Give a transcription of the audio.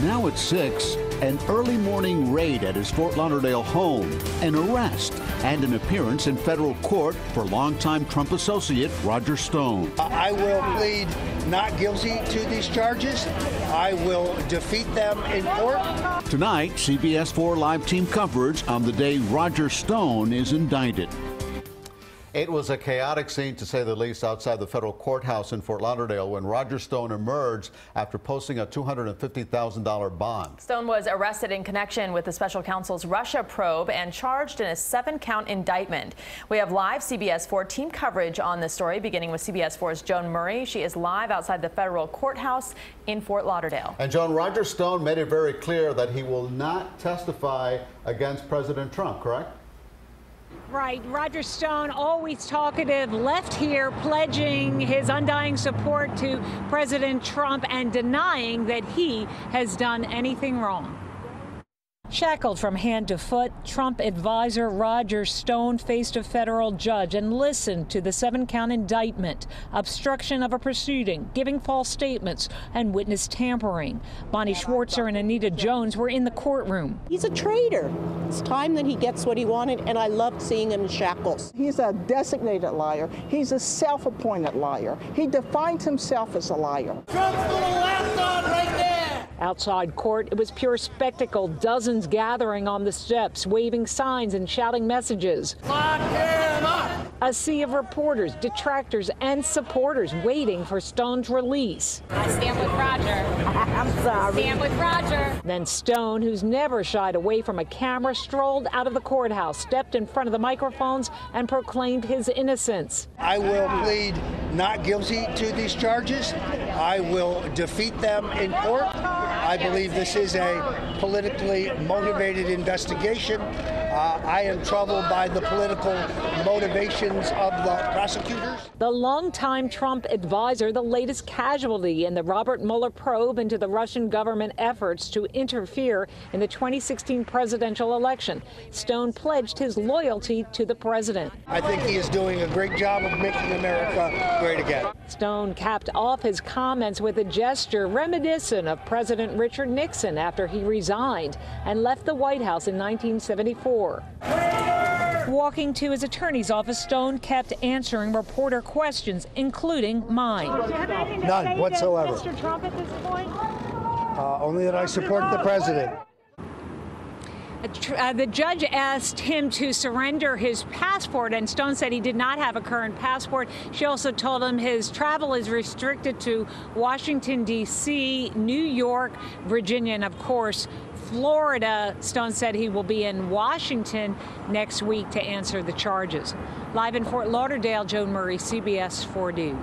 Now at 6, an early morning raid at his Fort Lauderdale home, an arrest, and an appearance in federal court for longtime Trump associate Roger Stone. I will plead not guilty to these charges. I will defeat them in court. Tonight, CBS 4 live team coverage on the day Roger Stone is indicted. It was a chaotic scene, to say the least, outside the federal courthouse in Fort Lauderdale when Roger Stone emerged after posting a $250,000 bond. Stone was arrested in connection with the special counsel's Russia probe and charged in a 7-count indictment. We have live CBS 4 team coverage on this story, beginning with CBS 4's Joan Murray. She is live outside the federal courthouse in Fort Lauderdale. And Joan, Roger Stone made it very clear that he will not testify against President Trump, correct? Right. Roger Stone, always talkative, left here pledging his undying support to President Trump and denying that he has done anything wrong. Shackled from hand to foot, Trump advisor Roger Stone faced a federal judge and listened to the 7-count indictment, obstruction of a proceeding, giving false statements, and witness tampering. Bonnie Schwartzer and Anita Jones were in the courtroom. He's a traitor. It's time that he gets what he wanted, and I loved seeing him in shackles. He's a designated liar. He's a self-appointed liar. He defines himself as a liar. Trump's little laptop right there. Outside court, it was pure spectacle. Dozens gathering on the steps, waving signs and shouting messages. Lock him up. A sea of reporters, detractors, and supporters waiting for Stone's release. I stand with Roger. I'm sorry. Stand with Roger. Then Stone, who's never shied away from a camera, strolled out of the courthouse, stepped in front of the microphones, and proclaimed his innocence. I will plead not guilty to these charges. I will defeat them in court. I believe this is a politically motivated investigation. I am troubled by the political motivations of the prosecutors. The longtime Trump advisor, the latest casualty in the Robert Mueller probe into the Russian government efforts to interfere in the 2016 presidential election. Stone pledged his loyalty to the president. I think he is doing a great job of making America great again. Stone capped off his comments with a gesture reminiscent of President Richard Nixon after he resigned and left the White House in 1974. Walking to his attorney's office, Stone kept answering reporter questions, including mine. None whatsoever. Mr. Trump at this point? Only that I support the president. The judge asked him to surrender his passport, and Stone said he did not have a current passport. She also told him his travel is restricted to Washington, D.C., New York, Virginia, and, of course, Florida. Stone said he will be in Washington next week to answer the charges. Live in Fort Lauderdale, Joan Murray, CBS 4 News.